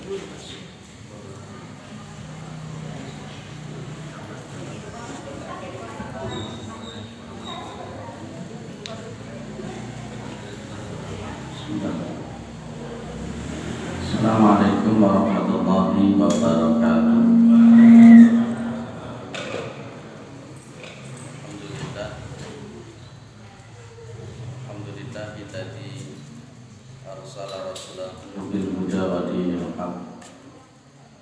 Assalamualaikum warahmatullahi wabarakatuh. Alhamdulillah alladzi arsala rasulahu bil huda wa dinil haqq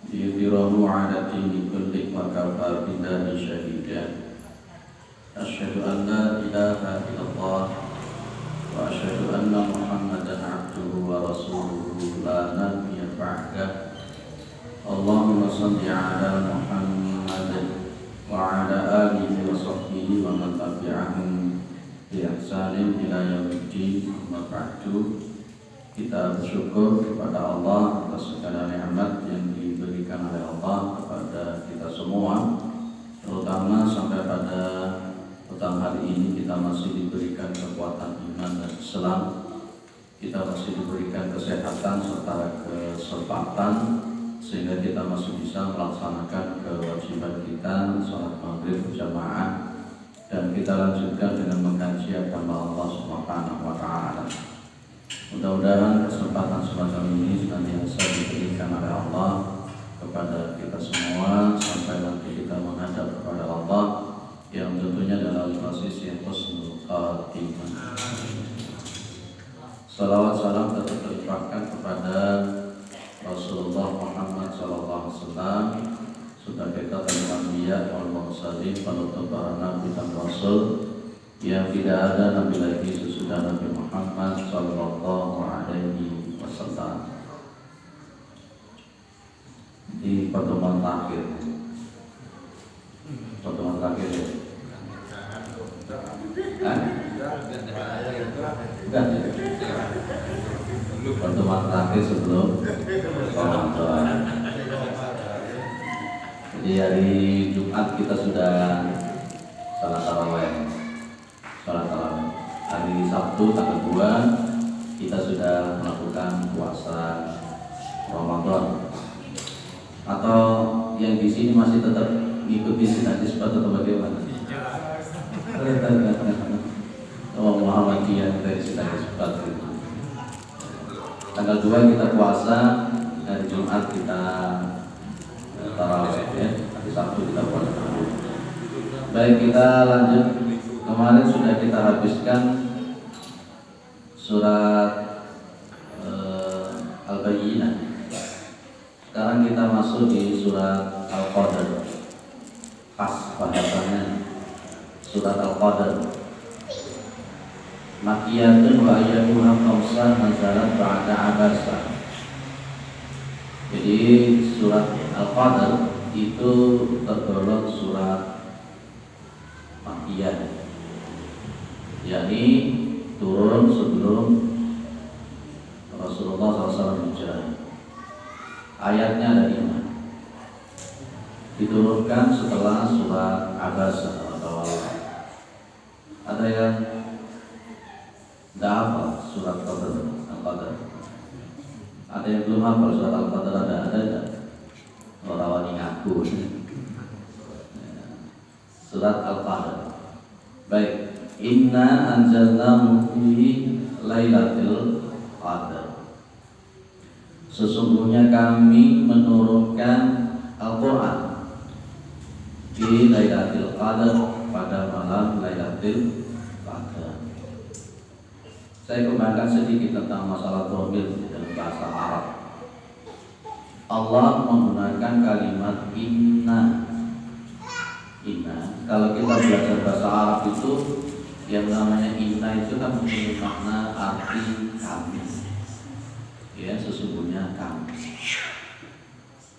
liyudhhirahu 'ala dini kulli wa kafa billahi shahida. Asyhadu an la ilaha illallah wa asyhadu anna Muhammadan 'abduhu wa rasuluhu la nabiyya ba'dah. Allahumma shalli 'ala Muhammad wa 'ala alihi wa sahbihi wa man tabi'ahum bi ihsanin ila yaumiddin. Amma ba'du. Kita bersyukur kepada Allah atas segala nikmat yang diberikan oleh Allah kepada kita semua, terutama sampai pada petang hari ini kita masih diberikan kekuatan iman dan Islam, kita masih diberikan kesehatan serta kesempatan sehingga kita masih bisa melaksanakan kewajiban kita sholat maghrib berjamaah, dan kita lanjutkan dengan mengkaji agama Allah Subhanahu wa Ta'ala. Mudah-mudahan kesempatan semacam ini senantiasa diberikan oleh Allah kepada kita semua sampai nanti kita menghadap kepada Allah yang tentunya dalam posisi husnul khatimah. Salawat salam tetap terlimpahkan kepada Rasulullah Muhammad SAW sebagai khatamul anbiya wal mursalin, penutup para nabi dan rasul, yang tidak ada nabi lagi sesudah Nabi Muhammad sallallahu alaihi wasallam. Di pertemuan terakhir ya. Bukan ya. Pertemuan terakhir sebelum Ramadan. Jadi hari Jumat kita sudah salat tarawih. Hari Sabtu tanggal 2 kita sudah melakukan puasa Ramadan. Atau yang di sini masih tetap mengikuti sinati seperti atau bagaimana? Oh, Muhammadiyah dari sinati seperti itu. Tanggal 2 kita puasa, hari Jumat kita tarawih ya. Hari Sabtu kita puasa. Baik, kita lanjut. Kemarin sudah kita habiskan surat Al-Bayyinah. Sekarang kita masuk di surat Al-Qadr. Pas bahasannya surat Al-Qadr. Makkiyatun wa ayyatuha khamsah nazalat ba'da abasa. Jadi surat Al-Qadr itu tergolong surat Makkiyah, yakni turun sebelum Rasulullah SAW hijrah. Ayatnya ada 5. Diturunkan setelah surat Abasa atau ada yang tidak hafal surat Al-Qadr. Ada yang belum hafal surat Al-Qadr, ada orang wani ngaku. Surat Al-Qadr. Baik. Inna anzalnahu fi lailatul qadar. Sesungguhnya kami menurunkan Al-Quran di Lailatul Qadar, pada malam Lailatul Qadar. Saya kembangkan sedikit tentang masalah dhamir dalam bahasa Arab. Allah menggunakan kalimat inna. Kalau kita belajar bahasa Arab itu yang namanya inna itu kan mempunyai makna arti kami. Ya, sesungguhnya kami.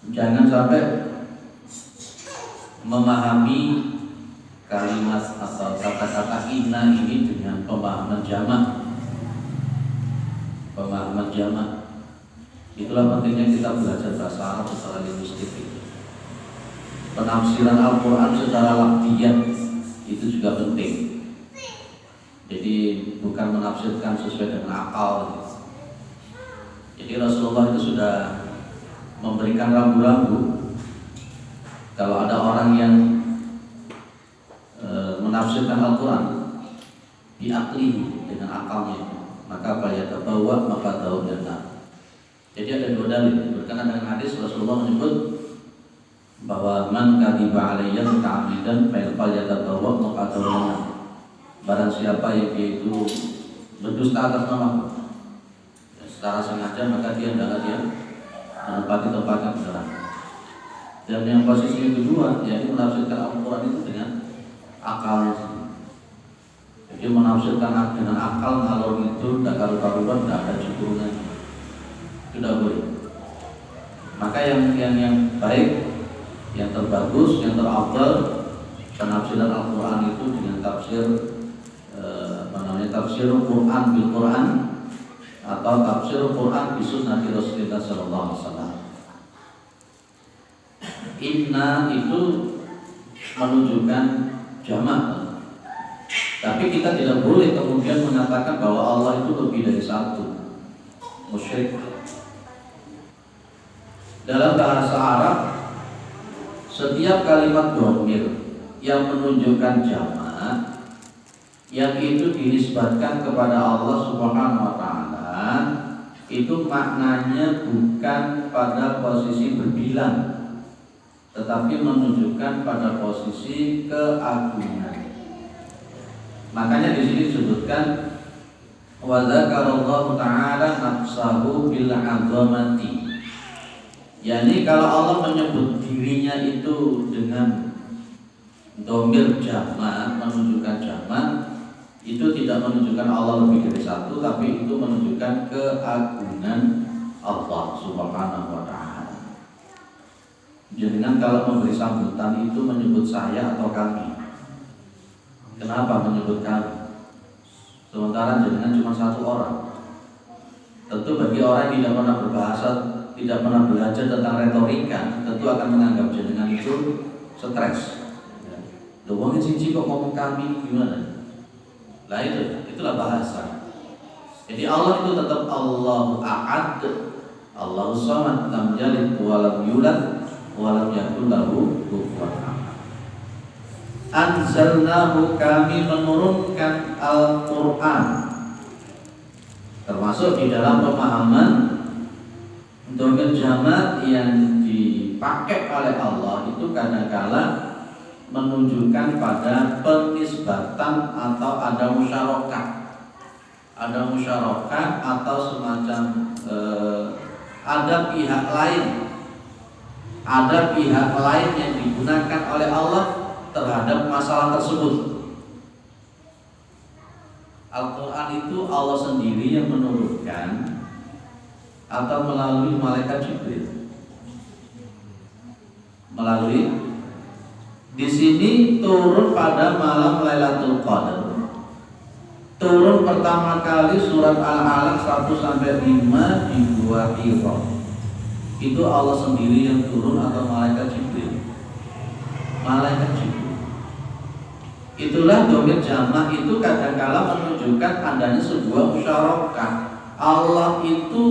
Jangan sampai memahami kalimat atau kata-kata inna ini dengan pemahaman jamak. Itulah pentingnya kita belajar bahasa Arab secara linguistik itu. Penafsiran Al-Quran secara lafziyah itu juga penting. Jadi bukan menafsirkan sesuai dengan akal. Jadi Rasulullah itu sudah memberikan rambu-rambu kalau ada orang yang menafsirkan Al-Quran biaklihi dengan akalnya, maka falyatabawa maq'adahu minan. Jadi ada dua dalil berkenaan dengan hadis Rasulullah menyebut bahwa man kadiba alayya muta'ammidan falyatabawa maq'adahu minan. Barang siapa yang dia itu berdusta atas namaku secara sengaja, maka dia hendaknya menempati tempat yang benar. Dan yang posisi yang kedua, yaitu menafsirkan Al-Quran itu dengan akal. Jadi menafsirkan dengan akal ngalor itu tidak karu-karuan, tidak ada cukurunya, tidak boleh. Maka yang baik, yang terbagus, yang terafdal penafsiran Al-Quran itu dengan tafsir tafsir Quran bil Quran atau tafsir Quran bi sunnati Rasulullah sallallahu alaihi wasallam. Inna itu menunjukkan jamak. Tapi kita tidak boleh kemudian mengatakan bahwa Allah itu lebih dari satu. Musyrik. Dalam bahasa Arab, setiap kalimat dhamir yang menunjukkan jamak, yang itu dinisbatkan kepada Allah Subhanahu wa taala, itu maknanya bukan pada posisi berbilang, tetapi menunjukkan pada posisi keagungan. Makanya di sini disebutkan wa dzakarallahu ta'ala nafsahu bil 'azamati. Yani kalau Allah menyebut dirinya itu dengan dhamir jamak, menunjukkan jamak, itu tidak menunjukkan Allah lebih dari satu, tapi itu menunjukkan keagungan Allah Subhanahu wa ta'ala. Jangan kalau memberi sambutan itu menyebut saya atau kami. Kenapa menyebut kami? Sementara jangan cuma satu orang. Tentu bagi orang yang tidak pernah berbahasa, tidak pernah belajar tentang retorika, tentu akan menganggap jenengan itu stres. Loh, wong siji kok ngomong kami gimana? Lah itulah bahasa. Jadi Allah itu tetap Allahu Ahad, Allahu Samad, lam yalid wa lam yulad wa lam yakul lahu kufuwan ahad. Anzalnahu, kami menurunkan Al-Qur'an. Termasuk di dalam pemahaman dhamir jamak yang dipakai oleh Allah itu kadang-kala menunjukkan pada penisbatan atau ada musyarakah atau semacam ada pihak lain yang digunakan oleh Allah terhadap masalah tersebut. Al-Quran itu Allah sendiri yang menurunkan atau melalui malaikat Jibril. Di sini turun pada malam Lailatul Qadar. Turun pertama kali surat Al-Alaq 1-5 di Gua Hira. Itu Allah sendiri yang turun atau malaikat Jibril. Itulah dhamir jamak itu kadang-kala menunjukkan adanya sebuah musyarakah. Allah itu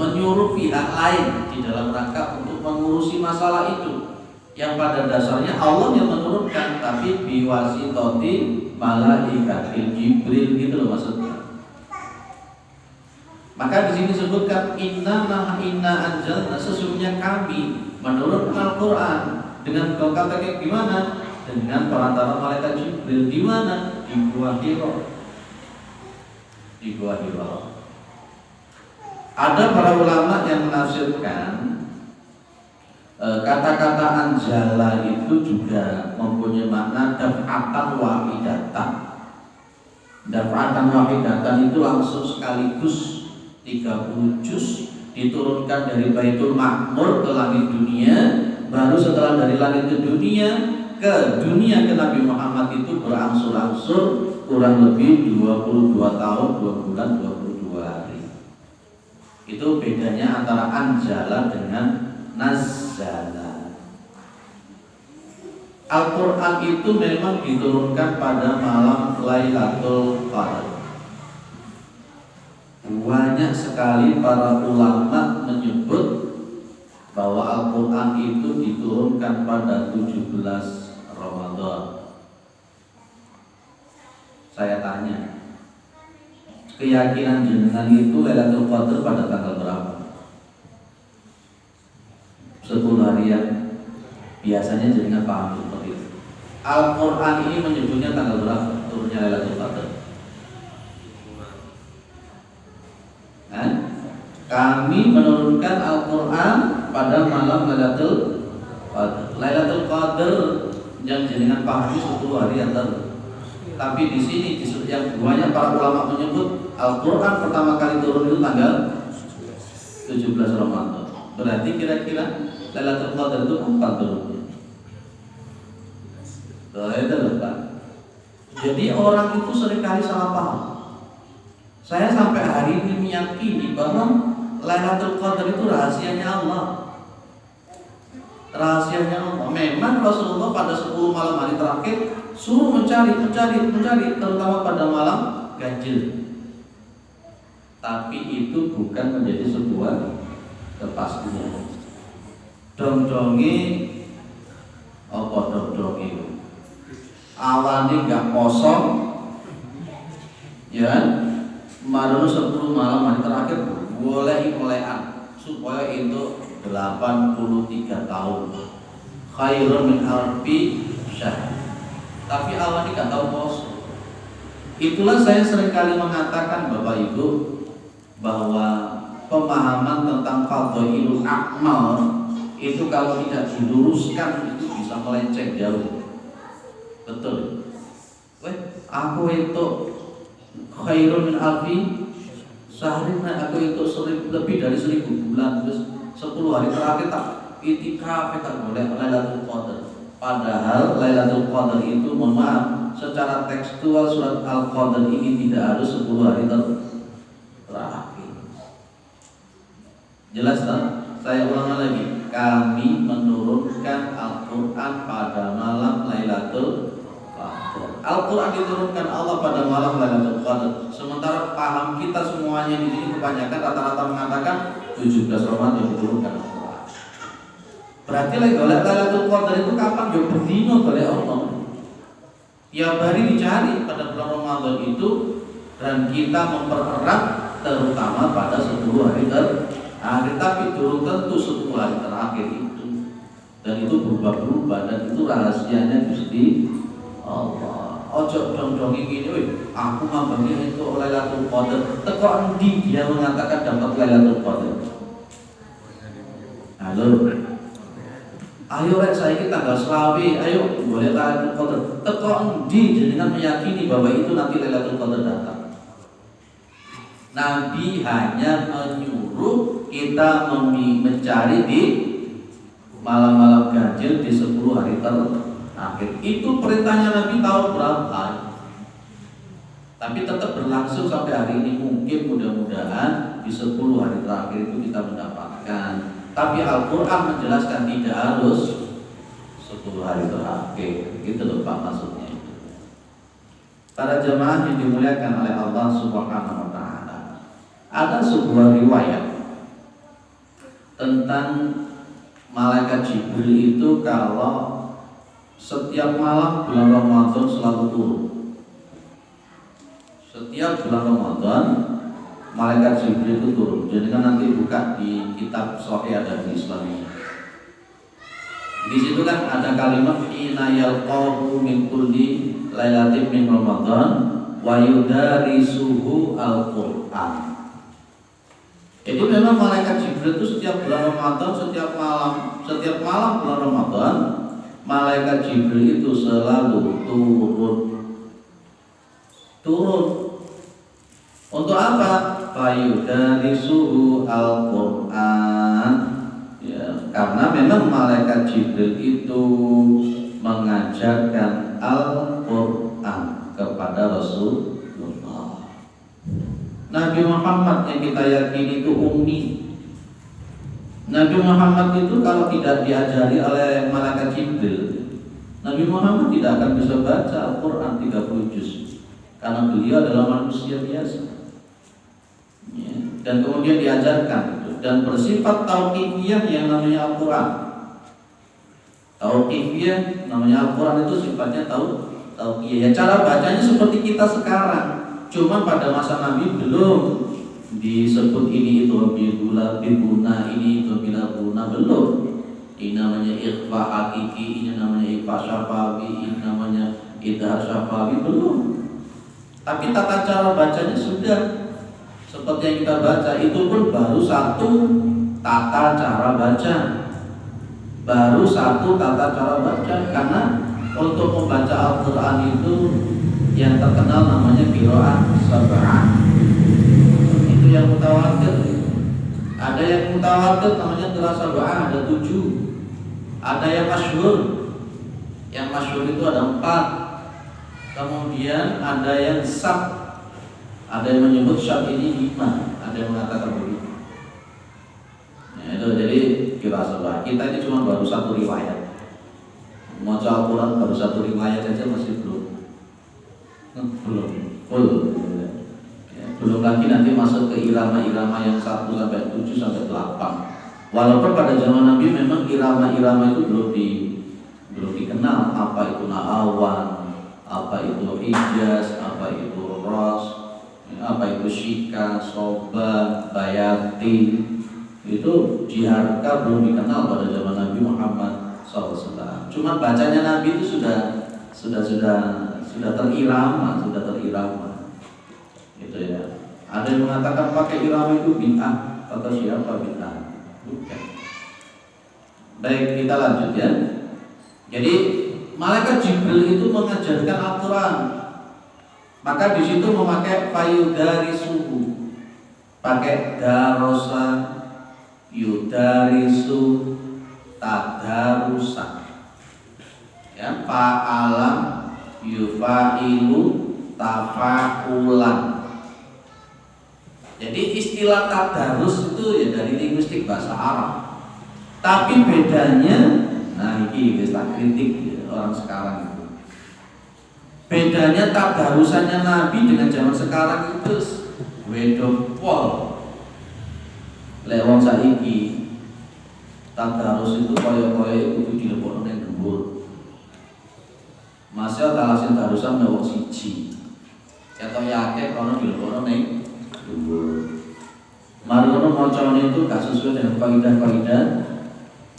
menyuruh pihak lain di dalam rangka untuk mengurusi masalah itu, yang pada dasarnya Allah yang menurunkan, tapi biwasitati malaikatil Jibril, gitu loh maksudnya. Maka di sini disebutkan inna anzalna, sesungguhnya kami menurunkan Al-Quran dengan kata kayak gimana? Dengan perantara malaikat Jibril. Di mana? Di Gua Hira. Ada para ulama yang menafsirkan kata-kata anjala itu juga mempunyai makna daf'atan wahidatan. Daf'atan wahidatan itu langsung sekaligus 30 juz diturunkan dari Baitul Ma'mur ke langit dunia, baru setelah dari langit ke dunia ke Nabi Muhammad itu berangsur-angsur kurang lebih 22 tahun 2 bulan 22 hari. Itu bedanya antara anjala dengan nazzala. Al-Quran itu memang diturunkan pada malam Lailatul Qadar. Banyak sekali para ulama menyebut Al-Quran itu diturunkan pada 17 Ramadan. Saya tanya, keyakinan jenengan itu Lailatul Qadar pada tanggal berapa? 10 harian. Biasanya jenengan paham seperti itu. Al-Quran ini menyebutnya tanggal berapa turunnya Lailatul Qadar? Kami menurunkan Al-Quran pada malam Lailatul Qadar. Lailatul Qadar yang jenengan pahami 10 hari antar. Tapi di sini yang banyak para ulama menyebut Al-Quran pertama kali turun itu tanggal 17 Ramadan. Berarti kira-kira Lailatul Qadar itu kapan turunnya? Itu lupa. Jadi orang itu seringkali salah paham. Saya sampai hari ini meyakini bahwa Lailatul Qadar itu rahasianya Allah. Rahasianya Allah. Memang Rasulullah pada 10 malam hari terakhir suruh mencari, terutama pada malam ganjil. Tapi itu bukan menjadi sebuah kepastian. Dong-dongi apa dong-dongi? Awalnya gak kosong, ya. Marono 10 malam hari terakhir boleh mulaian supaya itu 83 tahun. Khairun min alfi syahr. Tapi awalnya gak tahu kosong. Itulah saya seringkali mengatakan Bapak Ibu bahwa pemahaman tentang fadhailul a'mal itu kalau tidak diluruskan itu bisa melenceng jauh. Betul. Aku itu khairun min alfi syahrin, aku itu lebih dari 1000 bulan, terus 10 hari terakhir tak itikaf tak boleh Lailatul Qadar. Padahal Lailatul Qadar itu, mohon maaf, secara tekstual surat Al-Qadar ini tidak harus 10 hari terakhir. Jelas tak? Saya ulang lagi. Kami menurunkan Al-Quran pada malam Lailatul Qadar. Al-Quran diturunkan Allah pada malam Lailatul Qadar. Sementara paham kita semuanya di sini kebanyakan rata-rata mengatakan 17 Ramadan diturunkan Al-Quran. Berarti Lailatul Qadar itu kapan? Ya berdino oleh Allah. Tiap hari dicari pada bulan Ramadan itu, dan kita mempererat terutama pada 10 hari terakhir. Tapi turun tentu 10 hari terakhir itu, dan itu berubah-ubah, dan itu rahasianya Gusti Allah. Ojo dong-dongi gini, aku mambangi itu Lailatul Qadar. Teko endi dia mengatakan dapat Lailatul Qadar? Halo. Ayo saya kita tanggal selawi, ayo boleh Lailatul Qadar. Teko endi jenengan meyakini bahwa itu nanti Lailatul Qadar datang? Nabi hanya menyuruh kita mencari di malam-malam ganjil di 10 hari terakhir. Itu perintahnya Nabi tahun berapa? Tapi tetap berlangsung sampai hari ini. Mungkin mudah-mudahan di 10 hari terakhir itu kita mendapatkan. Tapi Al-Quran menjelaskan tidak harus 10 hari terakhir. Gitu loh Pak maksudnya. Para jemaah yang dimuliakan oleh Allah Subhanahu wa Ta'ala, ada sebuah riwayat tentang malaikat Jibril itu kalau setiap malam bulan Ramadan selalu turun. Setiap bulan Ramadan malaikat Jibril itu turun. Jadi kan nanti buka di kitab Sahih ada di Islam. Di situ kan ada kalimat inna yalqahu min kulli lailatin min Ramadan wa yudarisuhu al-Qur'an. Jadi memang malaikat Jibril itu setiap bulan Ramadan, setiap malam bulan Ramadan, malaikat Jibril itu selalu turun. Untuk apa? Fayudarisuhu al-Qur'an. Ya, karena memang malaikat Jibril itu mengajarkan Al-Qur'an kepada Rasulullah. Nabi Muhammad yang kita yakini itu ummi. Nabi Muhammad itu kalau tidak diajari oleh malaikat Jibril, Nabi Muhammad tidak akan bisa baca Al-Quran 30 juz, karena beliau adalah manusia biasa. Ya. Dan kemudian diajarkan dan bersifat tauqifiyah yang namanya Al-Quran. Tauqifiyah namanya Al-Quran itu sifatnya tauqifiyah. Ya, cara bacanya seperti kita sekarang. Cuma pada masa Nabi belum disebut ini itu bila bibuna, ini itu bila buna, belum. Ini namanya ikhfa hakiki, ini namanya ikhfa syafawi, ini namanya idhar syafawi, belum. Tapi tata cara bacanya sudah seperti yang kita baca. Itu pun baru satu tata cara baca. Baru satu tata cara baca. Karena untuk membaca Al-Quran itu yang terkenal namanya qiraat sab'ah. Itu yang mutawatir. Ada yang mutawatir namanya qiraat sab'ah, ada 7. Ada yang masyhur. Yang masyhur itu ada 4. Kemudian ada yang sab. Ada yang menyebut sab ini 5. Ada yang mengatakan begitu. Ya, itu jadi qiraat sab'ah. Kita ini cuma baru satu riwayat. Membaca Al-Quran baru satu riwayat saja masih belum full. Ya, belum lagi nanti masuk ke irama-irama yang 1 sampai 7 sampai 8. Walaupun pada zaman Nabi memang irama-irama itu belum dikenal, apa itu na'awan, apa itu hijaz, apa itu ras, apa itu syika, soba, bayati. Itu diharga belum dikenal pada zaman Nabi Muhammad SAW. Cuma bacanya Nabi itu sudah terirama, gitu ya. Ada yang mengatakan pakai irama itu bid'ah. Kata siapa bid'ah? Bukan. Baik, kita lanjut ya. Jadi malaikat Jibril itu mengajarkan Al-Quran. Maka di situ memakai fayudarisuhu, pakai darosa, yudarisu, tadarusa. Ya, fa'ala, yufa'ilu, tafa'ulan. Jadi istilah tadarus itu ya dari linguistik bahasa Arab. Tapi bedanya, nah ini istilah kritik ya, orang sekarang itu. Bedanya tadarusannya Nabi dengan zaman sekarang itu wedo pol. Lewong saiki tadarus itu koyo-koyo kudu dilebokno nang dhuwur. Masih talasin tarusan wong siji. Atau yakeh kono dilebokno ning Marono macane itu gak sesuai dengan kaidah-kaidah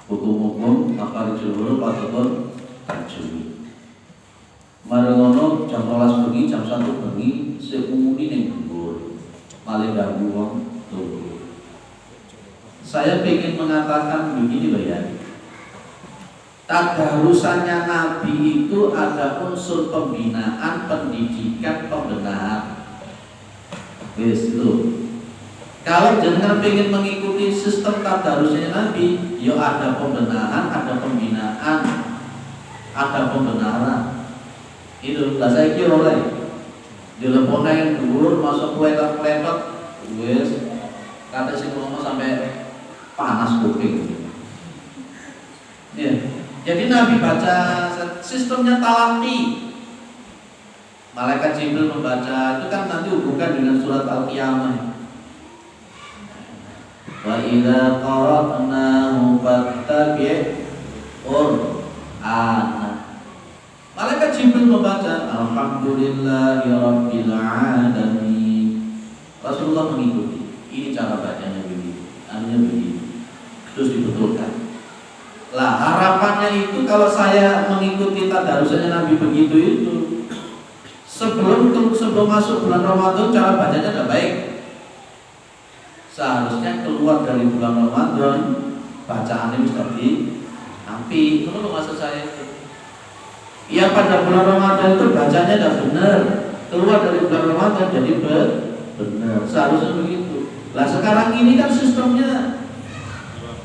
hukum-hukum makharijul huruf ataupun tajwid. Marono jam 12 bengi, jam 1 bengi seumuni ning dhuwur. Malih ganggu wong turu. Saya ingin mengatakan begini loh ya. Tadarusannya Nabi itu ada unsur pembinaan, pendidikan, pembenahan. Wis itu. Kalau jangan ingin mengikuti sistem tadarusnya Nabi, ya ada pembenahan, ada pembinaan, ada pembenaran. Itu lah saya kira oleh dilepon yang dhuwur masuk kletot-kletot, wis kata sing ngomong sampai panas kuping. Ya. Jadi Nabi baca sistemnya talaqi. Malaikat Jibril membaca itu kan nanti hubungkan dengan surat Al-Qiyamah. Wa idza qara'nahu fattabi' Qur'ana. Malaikat Jibril membaca Alhamdulillahi Rabbil Alamin. Rasulullah mengikuti. Ini cara bacanya begini, artinya begini. Terus dibetulkan. Lah harapannya itu kalau saya mengikuti tadarusnya Nabi begitu itu, sebelum masuk bulan Ramadan cara bacanya sudah baik. Seharusnya keluar dari bulan Ramadan bacaannya bisa diampi. Itu maksud saya itu. Ya pada bulan Ramadan itu bacanya sudah benar. Keluar dari bulan Ramadan jadi benar. Seharusnya begitu. Lah sekarang ini kan sistemnya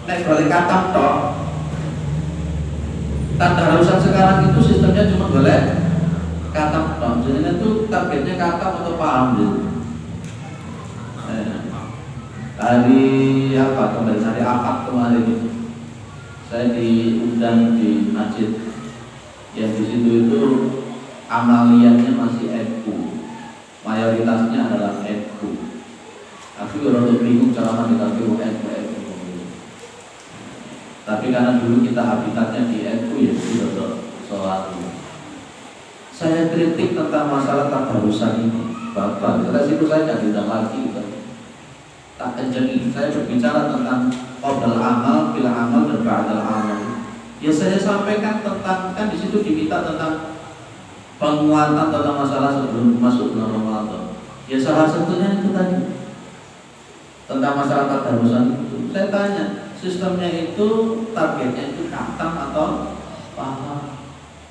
naik balik katam toh. Tadarusan sekarang itu sistemnya cuma boleh katam toh. Jadi itu targetnya katam atau paham gitu. Hari apa kemarin, hari Ahad kemarin itu saya diundang di masjid yang di situ itu amaliannya masih NU, mayoritasnya adalah NU. Aku orang bingung cara dikasih NU. Tapi karena dulu kita habitatnya di NU ya sudah selalu. Saya kritik tentang masalah tadarusan ini, Bapak. Kata situ saya tidak diundang lagi, tak kencengi. Saya berbicara tentang qabdal amal, bila amal dan ba'dal amal. Ya saya sampaikan tentang, kan di situ diminta tentang penguatan tentang masalah sebelum masuk bulan Ramadan. Ya salah satunya itu tadi tentang masalah tadarusan itu. Saya tanya, sistemnya itu targetnya itu khatam atau paham?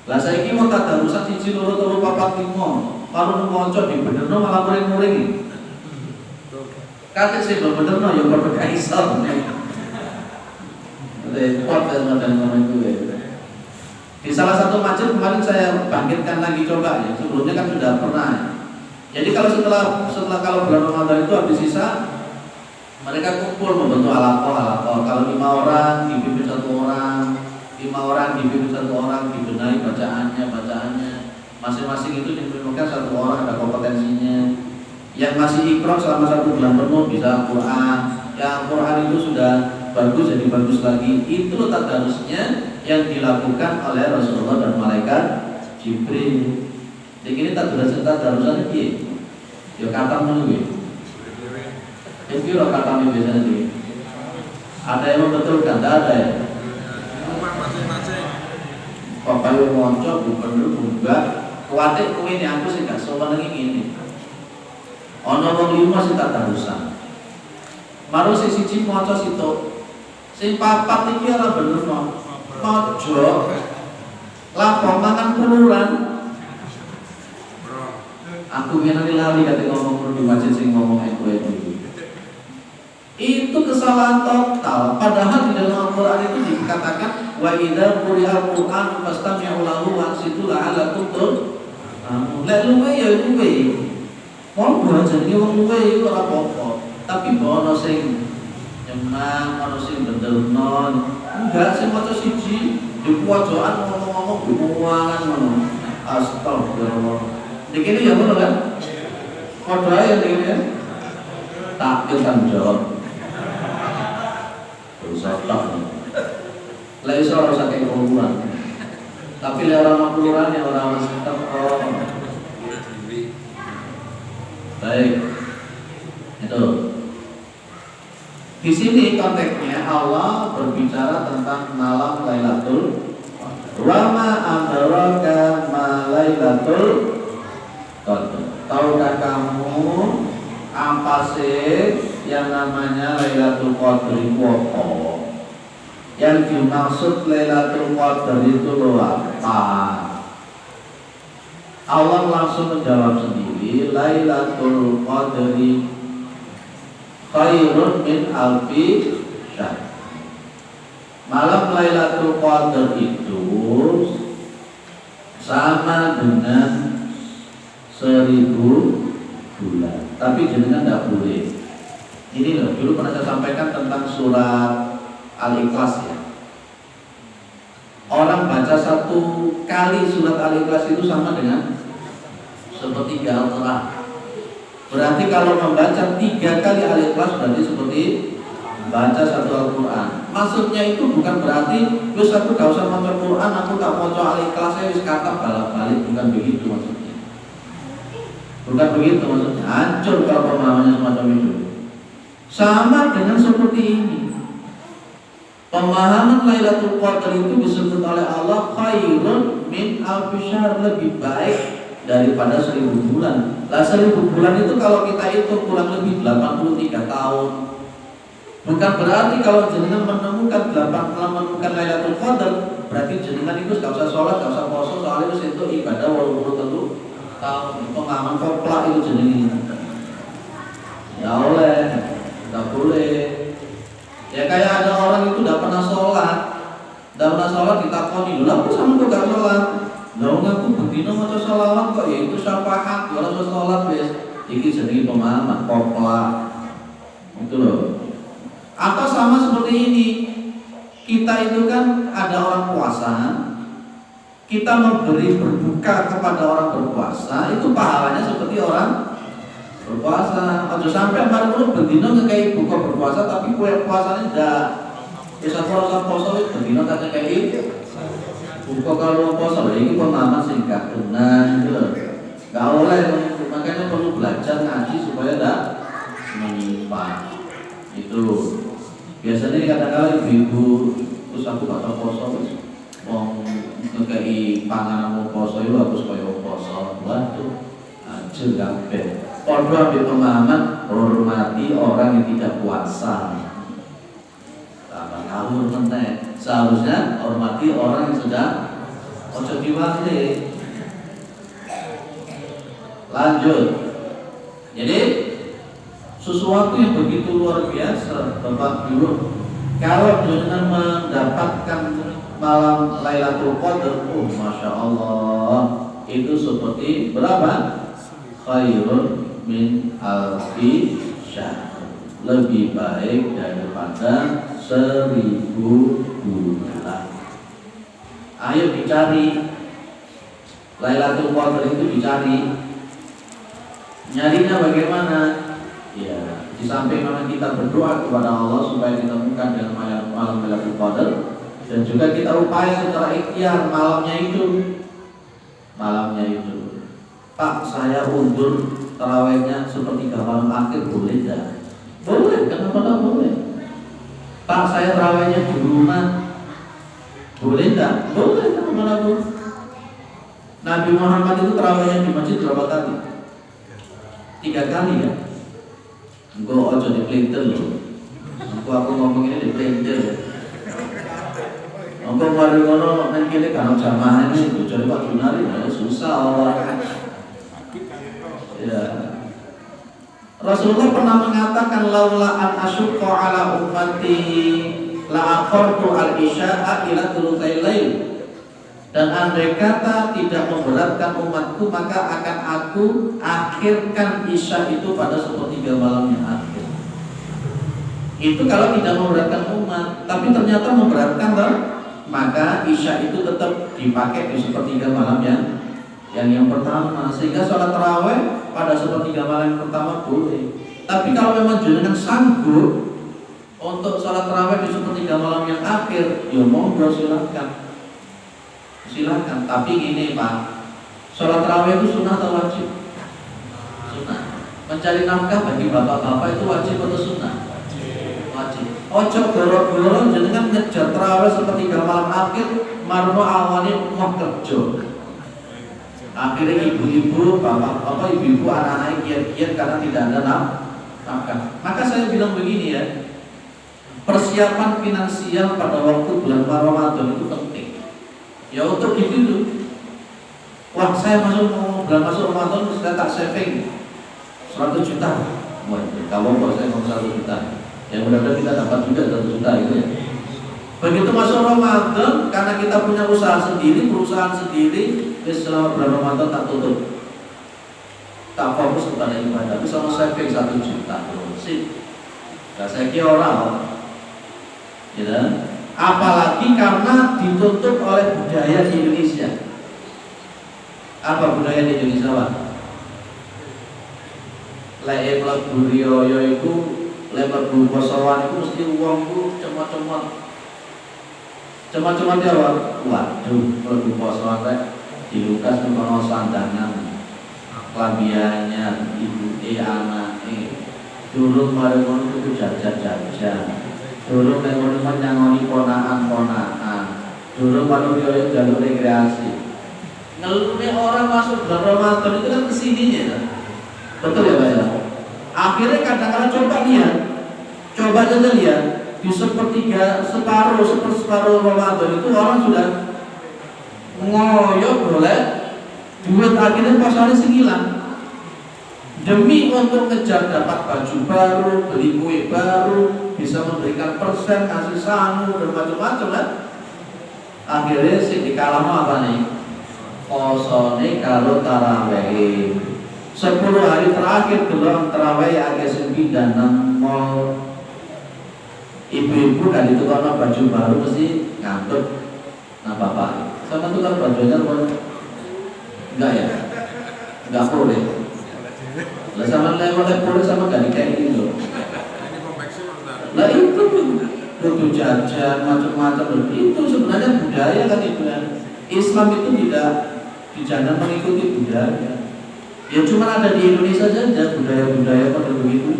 Lah saiki mau tadarusan siji loro telu papat lima, kalau maca di benerno malah muring-muring. Kate sing benerno ya padha gak iso. Repot dan ngono itu. Di salah satu masjid kemarin saya bangkitkan lagi coba ya. Sebelumnya kan sudah pernah. Jadi kalau setelah kalau bulan Ramadan itu habis sisa mereka kumpul membentuk alaqah. Kalau 5 orang dipimpin 1 orang, 5 orang dipimpin 1 orang, dibenahi bacaannya. Masing-masing itu dipimpinkan 1 orang, ada kompetensinya. Yang masih ikrah selama 1 bulan penuh bisa Al-Quran. Yang Al-Quran itu sudah bagus jadi bagus lagi. Itu tadarusnya yang dilakukan oleh Rasulullah dan malaikat Jibril. Jadi ini tadarusan iki. Ya kata menunggu. Itu loh kata biasanya sih. Ada yang membetulkan, tidak ada ya. Bapak yang ngoncok, gubernur, enggak. Kuatik kowe ini aku sih gak sewenang ini. Ono wong 5 sing tadarusan. Maru siji maca situ. Sing papat iki ora bener no. Maca. Lapor mangan puluran. Aku ngene lali kate ngomong di masjid sing ngomong itu. Itu kesalahan total. Padahal di dalam Al-Quran itu dikatakan wa idza quri'al Qur'an fastami'u lahu wa ansitu la'allakum turhamun. Lek luwe ya luwe. Wong jenenge wong luwe iku ora apa-apa. Tapi ono sing nyemang, ono sing bendelno. Enggak sing maca siji di pojokan ngomong-ngomong buangan ngono. Astagfirullah. Dikene ya ngono kan? Padha ae dikene ya. Takdir tanggung jawab. Sotak, lah iso ora usah kayak kelurahan. Tapi lek orang kelurahan ya orang sekitar baik. Itu. Di sini konteksnya Allah berbicara tentang malam Lailatul wa ma adraka ma Lailatul Qadar. Tahukah kamu apa sih yang namanya Lailatul Qadar itu apa? Yang dimaksud Lailatul Qadar itu apa? Allah langsung menjawab sendiri, Lailatul Qadri khairun min alfi syahr. Malam Lailatul Qadar itu sama dengan 1000 bulan. Tapi jenengan tidak boleh. Ini loh, dulu pernah saya sampaikan tentang surat Al-Ikhlas ya. Orang baca 1 kali surat Al-Ikhlas itu sama dengan sepertiga Al-Quran. Berarti kalau membaca 3 kali Al-Ikhlas berarti seperti baca 1 Al-Quran. Maksudnya itu bukan berarti terus aku gak usah baca Quran, aku gak baca Al-Ikhlas, saya wis kata balik-balik. Bukan begitu maksudnya. Bukan begitu maksudnya. Hancur kalau pemahamannya semacam itu. Sama dengan seperti ini. Pemahaman Lailatul Qadar itu disebut oleh Allah khairun min alfi syahr, lebih baik daripada 1000 bulan. Lah 1000 bulan itu kalau kita hitung kurang lebih 83 tahun. Bukan berarti kalau jenengan menemukan Lailatul Qadar berarti jenengan itu gak usah sholat, gak usah puasa, soalnya itu ibadah walaupun tahun. Pemahaman koplak itu jenengan. Ya oleh, gak boleh. Ya kayak ada orang itu tidak pernah sholat, ditakoni, lah aku sama tuh gak sholat. Lah aku begini mau sholawat kok, ya itu syafaat, kalau sholat wes, ini jadi pemahaman kopla, itu loh. Atau sama seperti ini, kita itu kan ada orang puasa, kita memberi berbuka kepada orang berpuasa, itu pahalanya seperti orang berpuasa. Aja sampai baru bendino ngekei buka berpuasa tapi kue puasanya ndak. Bisa puasa itu bendino tak kayak buka kalau puasa ini pemahaman sing gak benar gitu loh. Gak oleh, makanya perlu belajar ngaji supaya tidak menyimpang. Itu biasanya kadang-kadang ibu-ibu terus aku gak tau poso terus mau ngekei panganan mau poso itu harus kaya poso. Waduh, aja kabeh. Padha ambil pemahaman hormati orang yang tidak puasa. Tambah ngawur meneh. Seharusnya hormati orang yang sedang ojo diwakili. Lanjut. Jadi sesuatu yang begitu luar biasa, Bapak Ibu. Kalau dengan mendapatkan malam Lailatul Qadar, masya Allah, itu seperti berapa? Khairun min alfi syahr, lebih baik daripada 1000 bulan. Ayo dicari Lailatul Qadar itu dicari. Nyarinya bagaimana? Ya, di samping memang kita berdoa kepada Allah supaya ditemukan dengan malam Lailatul Qadar, dan juga kita upaya secara ikhtiar malamnya itu. Pak, saya undur tarawihnya sepertiga malam akhir, boleh tidak? Boleh, kenapa tidak boleh? Pak, saya tarawihnya di rumah, boleh tidak? Boleh, kenapa tidak boleh? Nabi Muhammad itu tarawihnya di masjid berapa kali? 3 kali ya. Engko ojo dipelintir lho. Aku ngomong ini dipelintir. Engko mari ngono nang kene kan jamaah ini bojone Pak Junari susah orang. Ya. Rasulullah pernah mengatakan laula an asyqa ala ummati la aqartu al-isya'a ila thulutsail lail. Dan andai kata tidak memberatkan umatku, maka akan aku akhirkan isya itu pada sepertiga malam yang akhir. Itu kalau tidak memberatkan umat. Tapi ternyata memberatkan toh, maka isya itu tetap dipakai di sepertiga malam yang pertama. Sehingga sholat tarawih pada sepertiga malam yang pertama boleh. Tapi kalau memang jenengan sanggup untuk sholat tarawih di sepertiga malam yang akhir, ya monggo silakan. Silakan, tapi ini Pak, sholat tarawih itu sunnah atau wajib? Sunnah. Mencari nafkah bagi bapak-bapak itu wajib atau sunnah? Wajib. Ojo goro-goro jenengan ngejar tarawih sepertiga malam akhir, marno awalnya mau kerja. Akhirnya ibu-ibu, bapak-bapak, ibu-ibu, anak-anak kiat-kiat karena tidak ada nafkah. Maka saya bilang begini ya, persiapan finansial pada waktu bulan Ramadan itu penting. Ya untuk gitu. Wah, saya bulan masuk Ramadan saya tak saving 100 juta. Wah, kalau saya mau 100 juta, yang mudah-mudahan kita dapat juga 100 juta itu ya. Begitu masuk Ramadan, karena kita punya usaha sendiri, perusahaan sendiri, selama bulan Ramadan tak tutup, tak fokus kepada ibadah. Bisa mau saving 1 juta sih. Nah, saya kira orang, ya. Apalagi karena ditutup oleh budaya di Indonesia. Apa budaya di Indonesia, Pak? Lek mlebu riyo iku, lek mlebu posoan iku mesti wong ku cemot-cemot. Cemot-cemot ya, Pak. Waduh, mlebu posoan rek dilukas menawa sandangan. Klambiannya, ibuke, anake. Durung mari ngono kudu jajan-jajan. Dulu teman nyangoni ponaan-ponaan. Dulu manusia jalur rekreasi. Ngeluhnya orang masuk bulan Ramadan itu kan kesininya kan? Betul ya Pak ya? Akhirnya kadang-kadang coba aja lihat di separuh Ramadan itu orang sudah ngoyo boleh duit akhirnya pasalnya hilang. Demi untuk ngejar dapat baju baru, beli kue baru, bisa memberikan persen, kasih sangu dan macam-macam kan. Akhirnya sih dikalahno apa nih? Posone kalau tarawih 10 hari terakhir gelombang tarawih agak sepi dan mall. Ibu-ibu kan itu kalau baju baru mesti ngantuk. Nah bapak, sama tukar bajunya enggak ya? Enggak boleh. Lah sama lewat boleh sama gak dikain gitu. Lah itu kudu jajan macam-macam. Itu sebenarnya budaya kan itu kan. Islam itu tidak jangan mengikuti budaya. Ya cuma ada di Indonesia saja budaya-budaya pada begitu.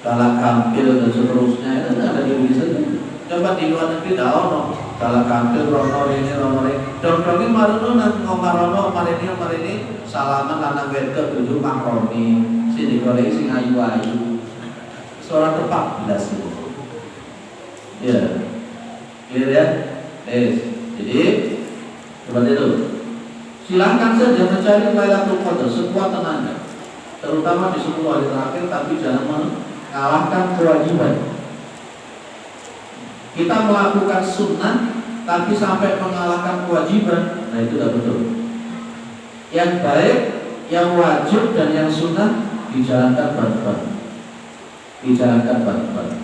Galak kampil dan seterusnya itu ada di Indonesia saja. Coba di luar negeri dah ono. Galak kampil rono ini. Dong-dongin marono nang ngomarono marini salaman lanang wedok tujuh makroni. Sini golek sing ayu-ayu. Suara tepat jelas itu. Ya. Clear ya? Jadi seperti itu. Silahkan saja mencari Lailatul Qadar sekuat tenaga, terutama di 10 hari terakhir, tapi jangan mengalahkan kewajiban. Kita melakukan sunnah, tapi sampai mengalahkan kewajiban, nah itu tidak betul. Yang baik, yang wajib dan yang sunnah dijalankan bareng-bareng. Dijalankan bareng-bareng.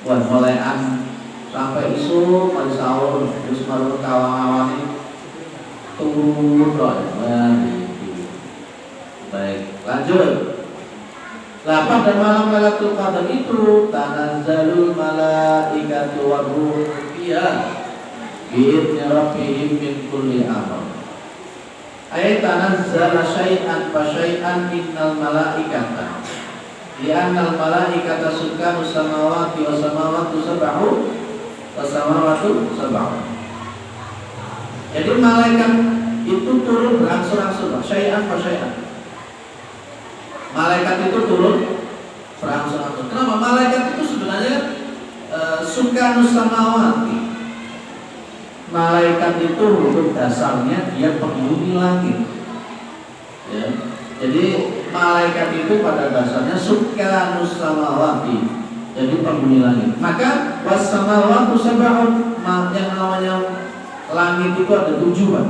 Buat mulaian sampai isu, mari sahur, terus malam kawan-kawan ini turun loh. Baik, lanjut. Pada malam Lailatul Qadar itu tanazzalul malaikatu war-ruh fiha bi'izni rabbihim min kulli amr. Ay tanazzala syai'an fa syai'an innal malaikata li'annal malaikata sukanu samawati wa samawatu sab'u wa samawatu sab'u. Jadi malaikat itu turun berangsur-angsur, syai'an fa syai'an. Malaikat itu turun berangsur-angsur. Kenapa? Malaikat itu sebenarnya sukanus samawati. Malaikat itu huruf dasarnya dia penghuni langit. Ya. Jadi malaikat itu pada dasarnya sukanus samawati. Jadi penghuni langit. Maka was samawatu sab'un, yang namanya langit itu ada 7 Pak.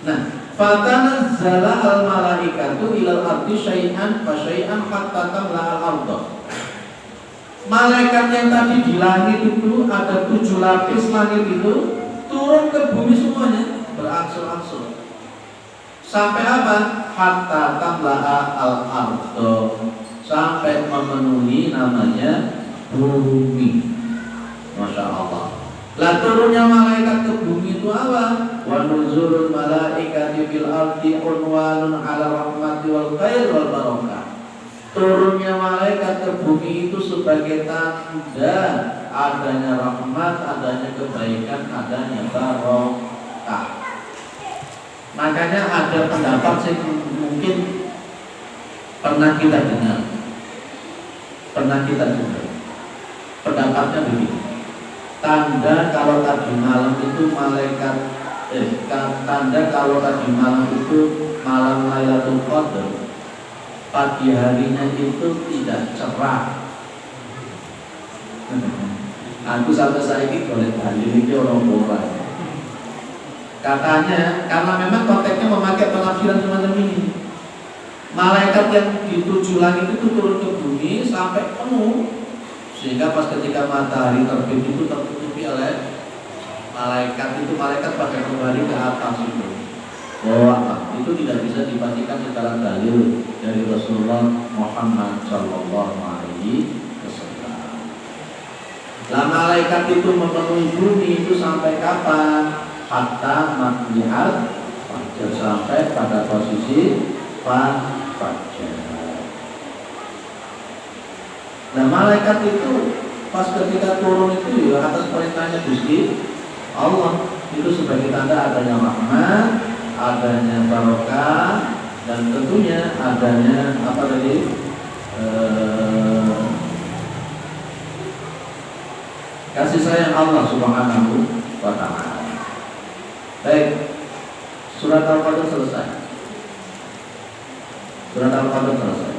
Nah, fatanazzala al malaikatu ilal ardi syai'an fa syai'an hatta tamla al ardh. Malaikat yang tadi di langit itu ada 7 lapis langit itu turun ke bumi semuanya berangsur-angsur. Sampai apa? Hatta tamla al ardh. Sampai memenuhi namanya bumi. Masya Allah. Lah turunnya malaikat ke bumi itu apa? Wa nuzulul malaikati fil ardi unwanun ala rahmati wal khair wal barakah. Turunnya malaikat ke bumi itu sebagai tanda adanya rahmat, adanya kebaikan, adanya barokah. Makanya ada pendapat yang mungkin pernah kita dengar. Pendapatnya begini. Tanda kalau tadi malam itu tanda kalau tadi malam itu malam Lailatul Qadar, pagi harinya itu tidak cerah. Aku sampai saya ini boleh tanya ini orang-orang. Katanya karena memang konteksnya memakai penafsiran semacam ini. Malaikat yang di 7 langit itu turun ke bumi sampai penuh. Sehingga pas ketika matahari terbit itu tertutupi oleh malaikat itu, malaikat pada kembali ke atas itu. Bahwa itu tidak bisa dipastikan secara dalil dari Rasulullah Muhammad Sallallahu Alaihi Wasallam. Lah malaikat itu memenuhi bumi itu sampai kapan? Hatta matlihal fajar, sampai pada posisi fajar. Nah malaikat itu pas ketika turun itu ya atas perintahnya Gusti Allah, itu sebagai tanda adanya rahmat, adanya barokah, dan tentunya adanya apa tadi kasih sayang Allah Subhanahu wa Ta'ala. Baik, surat Al-Qadar selesai.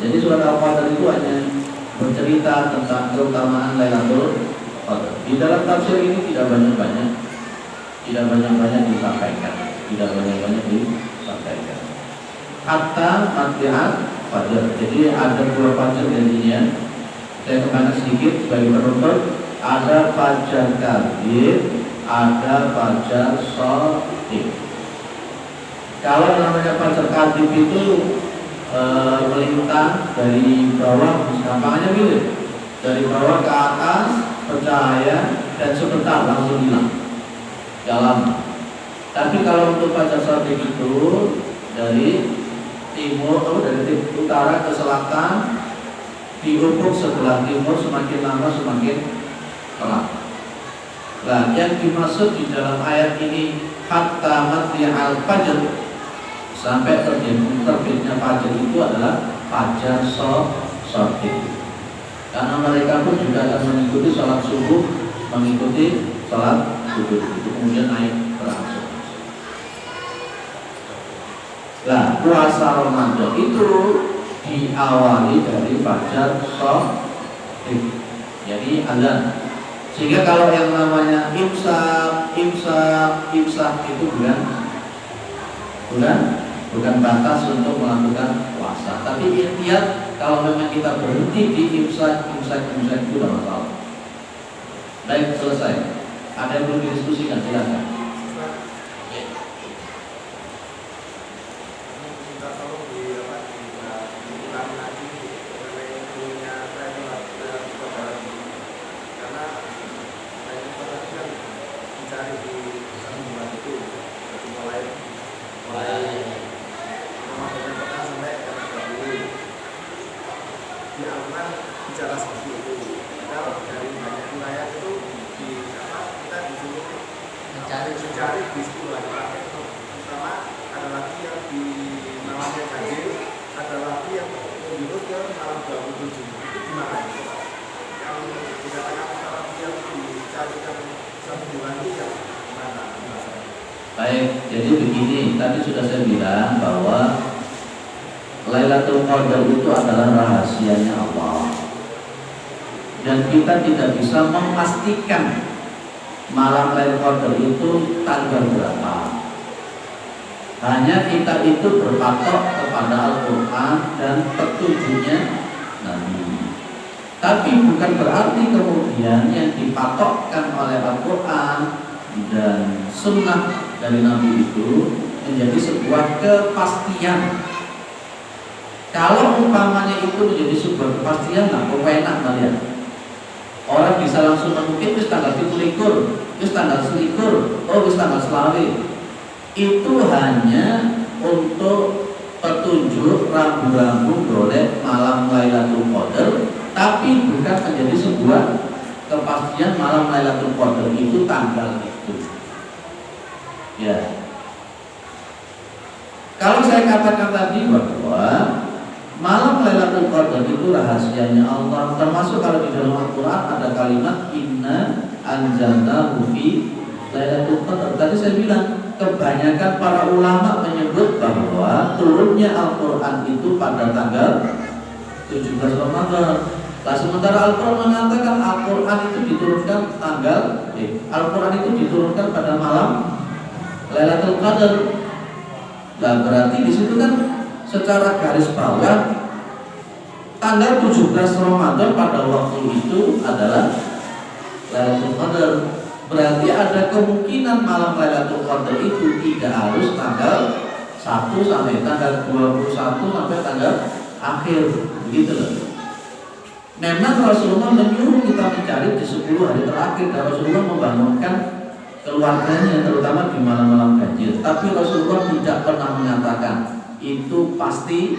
Jadi surat Al-Qadar itu hanya bercerita tentang keutamaan Lailatul Qadar. Di dalam tafsir ini tidak banyak-banyak disampaikan. Hatta matlihat fajar. Jadi ada 2 fajar jadinya. Saya kembali sedikit sebagai penutup. Ada fajar kadzib, ada fajar shadiq. Kalau namanya fajar kadzib itu melintang dari bawah, gampangannya gitu, dari bawah ke atas bercahaya dan sebentar langsung hilang jalan. Tapi kalau untuk fajar shadiq itu dari timur atau dari utara ke selatan, di ufuk sebelah timur semakin lama semakin terang. Nah, yang dimaksud di dalam ayat ini hatta matla'al fajr, sampai terbitnya fajar itu adalah fajar shadiq. Karena mereka pun juga akan mengikuti sholat subuh, mengikuti sholat subuh itu kemudian naik berangsur. Nah, puasa Ramadan itu diawali dari fajar shadiq, jadi azan. Sehingga kalau yang namanya imsak itu bukan batas untuk melakukan puasa. Tapi intinya kalau memang kita berhenti di imsak itu tidak masalah. Baik, selesai. Ada yang belum didiskusikan, silakan. Baik, jadi begini, tadi sudah saya bilang bahwa Lailatul Qadar itu adalah rahasianya Allah, dan kita tidak bisa memastikan malam Lailatul Qadar itu tanggal berapa. Hanya kita itu berpatok kepada Al-Quran dan petunjuknya Nabi. Tapi bukan berarti kemudian yang dipatokkan oleh Al-Quran dan Sunnah dari Nabi itu menjadi sebuah kepastian. Kalau umpamanya itu menjadi sebuah kepastian, nah enak kalian. Orang bisa langsung mengukir wis tanggal 17, wis tanggal 21, oh wis tanggal selawe. Itu hanya untuk petunjuk rambu-rambu golek malam Lailatul Qadar, tapi bukan menjadi sebuah kepastian malam Lailatul Qadar itu tanggal itu. Ya. Kalau saya katakan tadi bahwa malam Lailatul Qadar itu rahasianya Allah, termasuk kalau di dalam Al-Quran ada kalimat inna anzalnahu fi Lailatul Qadar. Tadi saya bilang kebanyakan para ulama menyebut bahwa turunnya Al-Quran itu pada tanggal 17 Ramadan. Nah, sementara Al-Quran mengatakan Al-Quran itu diturunkan Al-Quran itu diturunkan pada malam Lailatul Qadar. Nah, berarti di situ kan secara garis bawah tanggal 17 Ramadan pada waktu itu adalah Lailatul Qadar. Berarti ada kemungkinan malam Lailatul Qadar itu tidak harus tanggal 1 sampai tanggal 21 sampai tanggal akhir, begitu loh. Memang Rasulullah menyuruh kita mencari di 10 hari terakhir, dan Rasulullah membangunkan keluarganya terutama di malam-malam ganjil. Tapi Rasulullah tidak pernah mengatakan itu pasti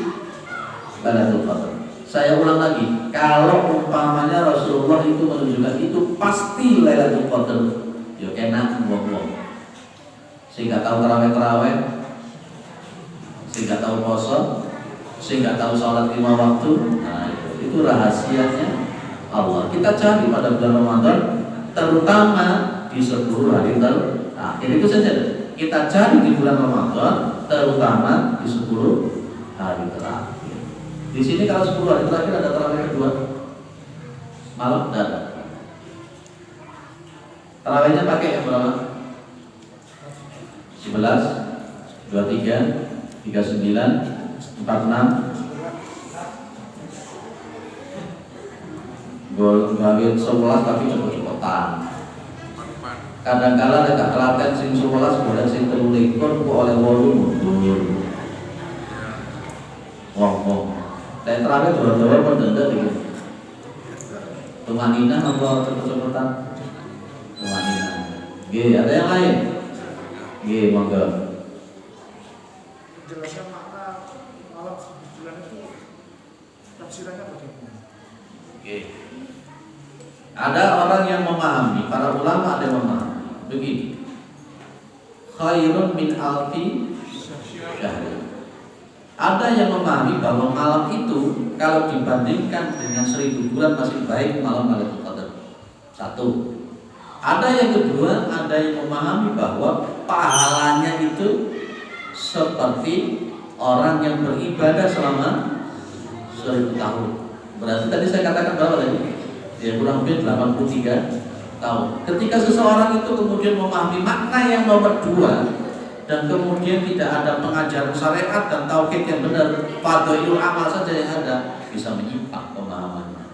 Lailatul Qadar. Saya ulang lagi, kalau umpamanya Rasulullah itu menunjukkan itu pasti Lailatul Qadar, ya enak ngomong. Sehingga tahu terawih, sehingga tahu puasa, sehingga tahu sholat 5 waktu. Nah, itu rahasianya Allah. Kita cari pada bulan Ramadan, terutama di 10 hari terakhir. Itu saja. Kita cari di bulan Ramadan, terutama di 10 hari terakhir. Di sini kalau 10 hari terakhir ada tarawih kedua malam, tidak ada. Tarawihnya pakai yang berapa? 11, 23, 39, 46. Gawin 11 tapi cepet-cepetan. Kadang-kadang ada telaten sing 11 boleh sing 23 kok oleh 8 mundur. Wong. Dan terakhir dua-dua pun denda gitu. Tumanina atau cepet-cepetan? Tumanina. Ada yang lain? Monggo. Jelasnya makna malam 9 itu tafsirannya bagaimana? Ada orang yang memahami, para ulama ada yang memahami begini. Khairun min alfi syahr. Ada yang memahami bahwa malam itu kalau dibandingkan dengan 1000 bulan masih baik malam Lailatul Qadar. Satu. Ada yang kedua, ada yang memahami bahwa pahalanya itu seperti orang yang beribadah selama 1000 tahun. Berarti tadi saya katakan berapa tadi? Ya kurang lebih 83 tahun. Ketika seseorang itu kemudian memahami makna yang nomor 2 dan kemudian tidak ada pengajaran syariat dan tauhid yang benar, fadhailul amal saja yang ada, bisa menyimpang pemahamannya.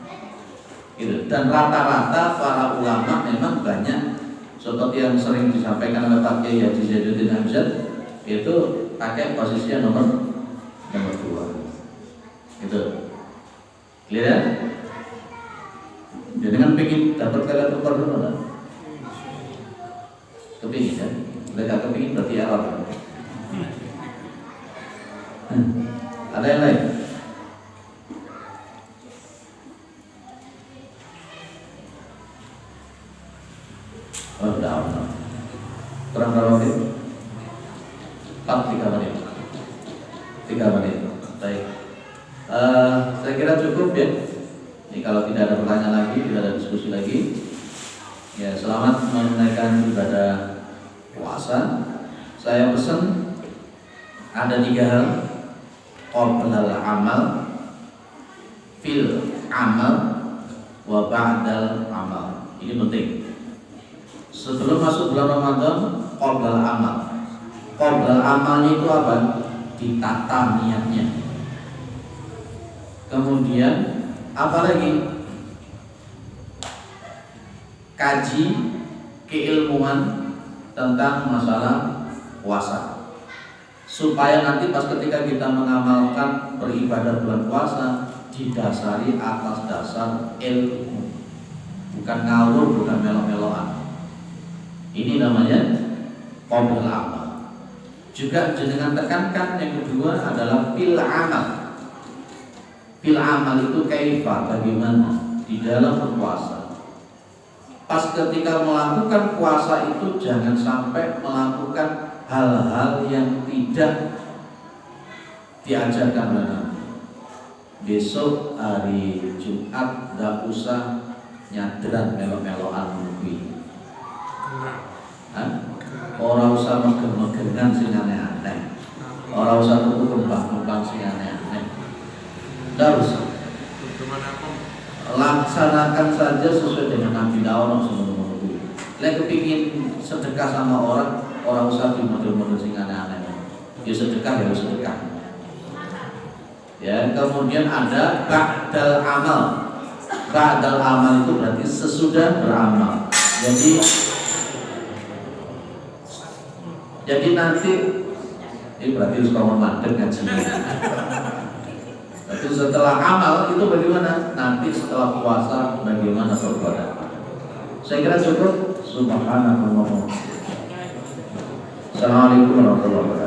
Gitu. Dan rata-rata para ulama memang banyak seperti yang sering disampaikan oleh Pak Kiai Haji Zainuddin Hamzat, itu pakai posisinya nomor 2. Itu. Clear ya? Jadi kan pengen dapat Lailatul Qadar mana? Kepingin ya? Mereka kepingin berarti Arab. Ada yang lain? Oh, sudah. Kurang berapa menit? 3 menit. 3 menit. Baik. Saya kira cukup ya. Jadi kalau tidak ada pertanyaan lagi, tidak ada diskusi lagi, ya selamat menunaikan ibadah puasa. Saya pesan ada 3 hal: qoblal amal, fil amal, wa ba'dal amal. Ini penting. Sebelum masuk bulan Ramadan, qoblal amal. Qoblal amalnya itu apa? Ditata niatnya. Kemudian apalagi? Kaji keilmuan tentang masalah puasa, supaya nanti pas ketika kita mengamalkan beribadah bulan puasa didasari atas dasar ilmu, bukan ngawur, bukan melok-melokan. Ini namanya qoblal amal. Juga jenengan tekankan yang kedua adalah fil amal. Fil amal itu kaifa, bagaimana di dalam berpuasa. Pas ketika melakukan puasa itu jangan sampai melakukan hal-hal yang tidak diajarkan oleh Nabi. Besok hari Jumat gak usah nyadran melo-meloan kuwi. Orang usah meger-megeran sing aneh-aneh. Orang usah tuku kembang-kembang sing aneh-aneh. Nggak usah. Laksanakan saja sesuai dengan Nabi Daud sebelum itu. Lek kepingin sedekah sama orang usah di model-model sing aneh-aneh. Ya sedekah ya sedekah. Ya, kemudian ada ba'dal amal. Ba'dal amal itu berarti sesudah beramal. Jadi nanti ini berarti harus kamu mandek ngajinya. Tapi setelah amal itu bagaimana? Nanti setelah puasa bagaimana perbuatan? Saya kira cukup. Subhanallah. Assalamualaikum warahmatullahi wabarakatuh.